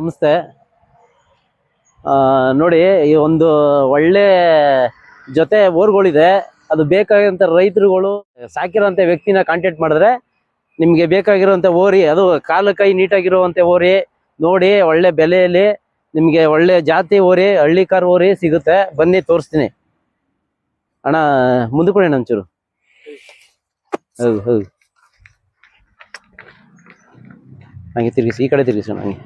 ನಮಸ್ತೆ. ನೋಡಿ, ಈ ಒಂದು ಒಳ್ಳೆ ಜೊತೆ ಓರ್ಗಳಿದೆ. ಅದು ಬೇಕಾಗಿರೋಂಥ ರೈತರುಗಳು ಸಾಕಿರೋಂಥ ವ್ಯಕ್ತಿನ ಕಾಂಟ್ಯಾಕ್ಟ್ ಮಾಡಿದ್ರೆ ನಿಮಗೆ ಬೇಕಾಗಿರೋಂಥ ಓರಿ, ಅದು ಕಾಲು ಕೈ ನೀಟಾಗಿರುವಂಥ ಓರಿ ನೋಡಿ, ಒಳ್ಳೆ ಬೆಲೆಯಲ್ಲಿ ನಿಮಗೆ ಒಳ್ಳೆ ಜಾತಿ ಓರಿ, ಹಳ್ಳಿಕಾರ್ ಓರಿ ಸಿಗುತ್ತೆ. ಬನ್ನಿ ತೋರಿಸ್ತೀನಿ ಅಣ್ಣ. ಮುಂದಕ್ಕೆ ಕೊಡಿ ಒಂಚೂರು. ಹೌದು ಹೌದು, ಹಂಗೆ ತಿರುಗಿಸಿ, ಈ ಕಡೆ ತಿರುಗಿಸಿ ಹಂಗೆ.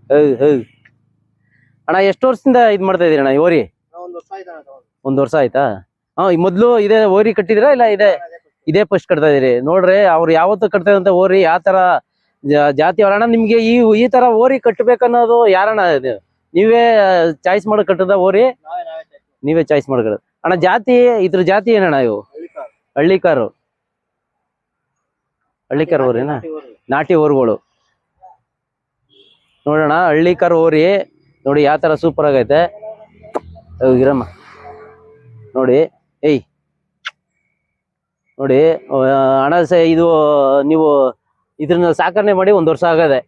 ಹೌದು ಹೌದು ಅಣ್ಣ, ಎಷ್ಟು ವರ್ಷದಿಂದ ಇದು ಮಾಡ್ತಾ ಇದೀರಿ ಅಣ್ಣ ಈ ಓರಿ? ಒಂದು ವರ್ಷ ಆಯ್ತಾ? ಮೊದ್ಲು ಇದೇ ಓರಿ ಕಟ್ಟಿದಿರಾ ಇಲ್ಲ ಇದೇ ಫಸ್ಟ್ ಕಟ್ತಾ ಇದೀರಿ? ನೋಡ್ರಿ, ಅವ್ರು ಯಾವತ್ತು ಕಟ್ತಾ ಇದಂತ ಓರಿ ಯಾವ ತರ ಜಾತಿ ಅಣ್ಣ. ನಿಮ್ಗೆ ಈ ತರ ಓರಿ ಕಟ್ಟಬೇಕನ್ನೋದು ಯಾರಣ್ಣ? ನೀವೇ ಚಾಯ್ಸ್ ಮಾಡಿ ಕಟ್ಟದ ಓರಿ? ನೀವೇ ಚಾಯ್ಸ್ ಮಾಡ್ಕೊಳ್ಳೋದು ಅಣ್ಣ. ಜಾತಿ, ಇದ್ರ ಜಾತಿ ಏನಣ್ಣ? ಇವು ಹಳ್ಳಿಕಾರು ಓರಿನಾ? ನಾಟಿ ಓರಿಗಳು ನೋಡೋಣ. ಹಳ್ಳಿಕಾರ್ ಓರಿ ನೋಡಿ ಯಾವ ತರ ಸೂಪರ್ ಆಗೈತೆ. ಇರಮ್ಮ ನೋಡಿ. ಏಯ್ ನೋಡಿ ಅಣ್ಣ, ಇದು ನೀವು ಇದನ್ನ ಸಾಕಣೆ ಮಾಡಿ ಒಂದು ವರ್ಷ ಆಗದೆ.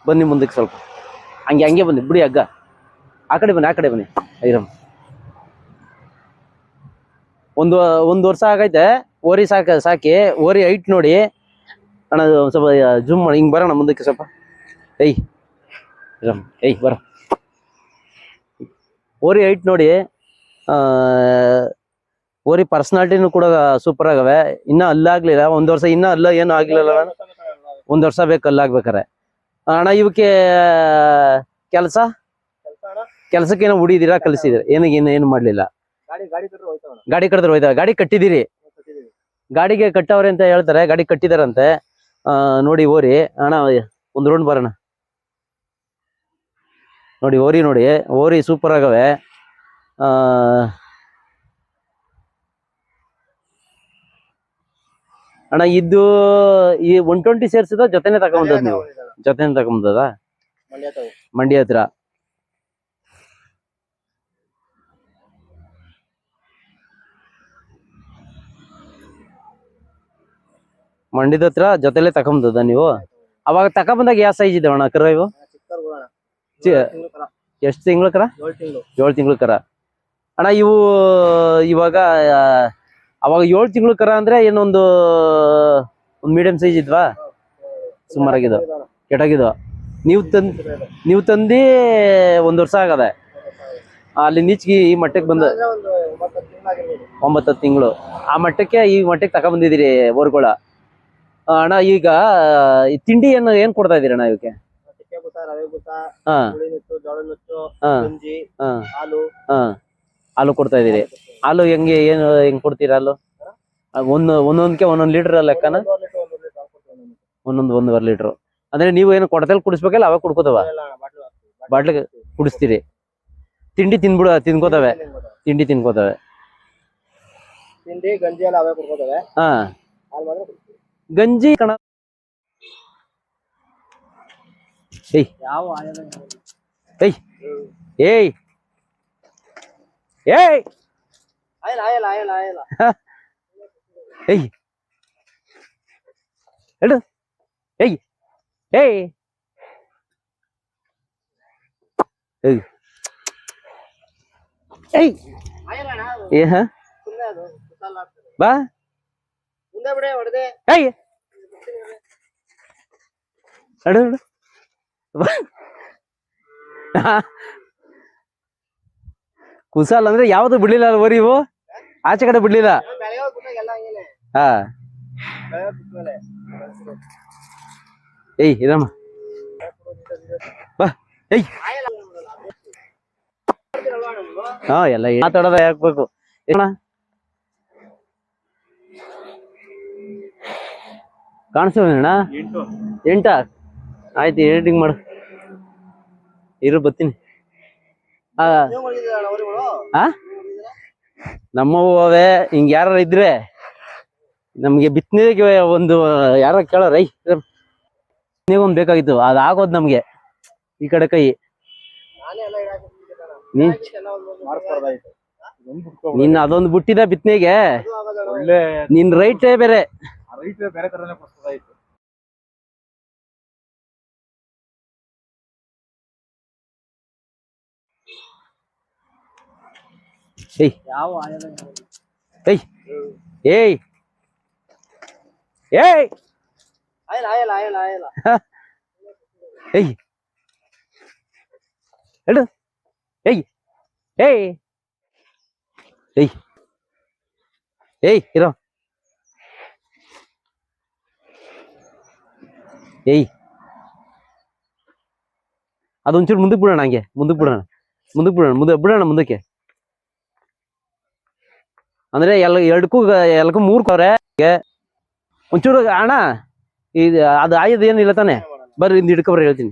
ಬನ್ನಿ ಮುಂದಕ್ಕೆ ಸ್ವಲ್ಪ, ಹಂಗೆ ಬನ್ನಿ, ಬಿಡಿ ಹಗ್ಗ. ಆ ಕಡೆ ಬನ್ನಿ ಇರಮ್ಮ. ಒಂದು ವರ್ಷ ಆಗೈತೆ ಓರಿ ಸಾಕಿ. ಓರಿ ಹೈಟ್ ನೋಡಿ ಅಣ್ಣ, ಸ್ವಲ್ಪ ಜೂಮ್ ಮಾಡಿ ಹಿಂಗೆ ಬರೋಣ ಮುಂದಕ್ಕೆ ಸ್ವಲ್ಪ. ಏಯ್ ಬರ. ಓರಿ ಹೈಟ್ ನೋಡಿ, ಓರಿ ಪರ್ಸನಾಲಿಟಿನೂ ಕೂಡ ಸೂಪರ್ ಆಗವೆ. ಇನ್ನ ಅಲ್ಲಾಗ್ಲಿಲ್ಲ, ಒಂದು ವರ್ಷ ಇನ್ನ ಅಲ್ಲ ಏನು ಆಗ್ಲಿಲ್ಲ. ಒಂದು ವರ್ಷ ಬೇಕು ಅಲ್ಲಾಗ್ಬೇಕಾರೆ ಅಣ್ಣ. ಇವಕ್ಕೆ ಕೆಲಸಕ್ಕೇನೋ ಹುಡಿದಿರಾ, ಕಲಿಸಿದಿರ? ಏನು ಮಾಡ್ಲಿಲ್ಲ? ಗಾಡಿ ಕಟ್ಟಿದ್ರೆ ಹೋಯ್ತಾವ? ಗಾಡಿ ಕಟ್ಟಿದಿರಿ? ಗಾಡಿಗೆ ಕಟ್ಟವ್ರೆ ಅಂತ ಹೇಳ್ತಾರೆ, ಗಾಡಿ ಕಟ್ಟಿದಾರಂತೆ. ನೋಡಿ ಓರಿ ಅಣ್ಣ, ಒಂದು ರೌಂಡ್ ಬರೋಣ. ನೋಡಿ ಓರಿ ಸೂಪರ್ ಆಗವೆ. ಅಣ್ಣ, ಇದು ಈ 120 ಸೇರ್ಸಿದ ಜೊತೆನೆ ತಗೊಂಬಂದದ್ ನೀವು? ಜೊತೆನೆ ತಗೊಂಬಂದದ? ಮಂಡ್ಯ ಹತ್ರ. ಮಂಡ್ಯದ ಹತ್ರ ಜೊತೆಲೆ ತಗೊಂಬಂದದ ನೀವು? ಅವಾಗ ತಗೊಂಬಂದಾಗ ಯಾವ ಸೈಜ್ ಇದಾವ ಅಣ್ಣ ಕರ ಇವು? ಎಷ್ಟು ತಿಂಗಳ ಕರ? 7 ತಿಂಗಳ ಕರ ಅಣ್ಣ. ಇವು ಇವಾಗ ಅವಾಗ 7 ತಿಂಗಳ ಕರ ಅಂದ್ರೆ ಏನೊಂದು ಮೀಡಿಯಂ ಸೈಜ್ ಇದ್ವಾ? ಸುಮಾರಾಗಿದ್ದು ಕೆಟಾಗಿದ್ದು. ನೀವು ತಂದಿ 1 ವರ್ಷ ಆಗದೆ. ಅಲ್ಲಿ ನೀಚ್ಗಿ ಈ ಮಟ್ಟಕ್ಕೆ ಬಂದ 9-10 ತಿಂಗಳು. ಆ ಮಟ್ಟಕ್ಕೆ ಈ ಮಟ್ಟಕ್ಕೆ ತಗೊಂಬಂದಿದ್ದೀರಿ ಓರ್ಗಳ ಅಣ್ಣ. ಈಗ ತಿಂಡಿ ಏನ್ ಕೊಡ್ತಾ ಇದೀರಿ ಅಣ್ಣ ಇವಕ್ಕೆ? ಹಾಲು ಕೊಡ್ತಾ ಇದೀರಿ? ಹಾಲು ಹೆಂಗ್ ಕೊಡ್ತೀರಾ ಹಾಲು? ಒಂದೊಂದಕ್ಕೆ 1 ಲೀಟರ್ ಲೆಕ್ಕನ? ಒಂದೂವರೆ ಲೀಟರ್ ಅಂದ್ರೆ ನೀವು ಏನು ಕೊಡದಲ್ಲಿ ಕುಡಿಸ್ಬೇಕಲ್ಲ, ಅವಾಗ ಕುಡ್ಕೋತವ? ಬಾಟ್ಲಿಗೆ ಕುಡಿಸ್ತೀರಿ? ತಿಂಡಿ ತಿನ್ಕೋತವೆ? ತಿಂಡಿ ತಿನ್ಕೋತವೆ. ಗಂಜಿ ಕಣ. ಬಾ ಕುಸಾಲ್ ಅಂದ್ರೆ ಯಾವ್ದು ಬಿಡ್ಲಿಲ್ಲ ಓರಿ ಇವು? ಆಚೆ ಕಡೆ ಬಿಡ್ಲಿಲ್ಲ? ಹಾ. ಇರಮ್ಮ ಬಾ. ಎಲ್ಲ ಮಾತಾಡೋದ ಹಾಕ್ಬೇಕು ಕಾಣಿಸ್ತೀವಣ್ಣ. 8 ಆಯ್ತು, ಎಡಿಟಿಂಗ್ ಮಾಡು. ಬರ್ತೀನಿ. ನಮ್ಮವು ಅವೇ. ಹಿಂಗ ಯಾರ ಇದ್ರೆ ನಮ್ಗೆ ಬಿತ್ತನೆಗೆ ಒಂದು ಯಾರ ಕೇಳೋರ ಒಂದ್ ಬೇಕಾಗಿತ್ತು, ಅದಾಗೋದ್ ನಮ್ಗೆ ಈ ಕಡೆ ಕೈ. ನೀನ್ ಅದೊಂದು ಬಿಟ್ಟಿದ ಬಿತ್ತನೆಗೆ, ನಿನ್ ರೈಟೇ ಬೇರೆ. ವೈಟ್ ಬೇರೆ ತರನೇ ಇತ್ತು. ಏಯ್ ಯಾವ ಏಯ್ ಏಯ್ ಏಯ್ ಆಯಲ್ಲ ಏಯ್ ಹೇಳು ಏಯ್ ಏಯ್ ಏಯ್ ಏಯ್ ಇರೋ ಏಯ್ ಅದೊಂಚೂರು ಮುಂದಕ್ಕೆ ಬಿಡೋಣ, ಹಂಗೆ ಮುಂದಕ್ಕೆ ಬಿಡೋಣ ಮುಂದಕ್ಕೆ. ಅಂದ್ರೆ ಎಲ್ಲಕ್ಕೂ 3 ಕವ್ರೆ. ಒಂಚೂರು ಅಣ್ಣ ಇದು ಅದು ಆಯ್ದು ಏನಿಲ್ಲ ತಾನೆ, ಬರ್ರಿ ಇಂದ ಹಿಡ್ಕೊಬ್ರಿ ಹೇಳ್ತೀನಿ.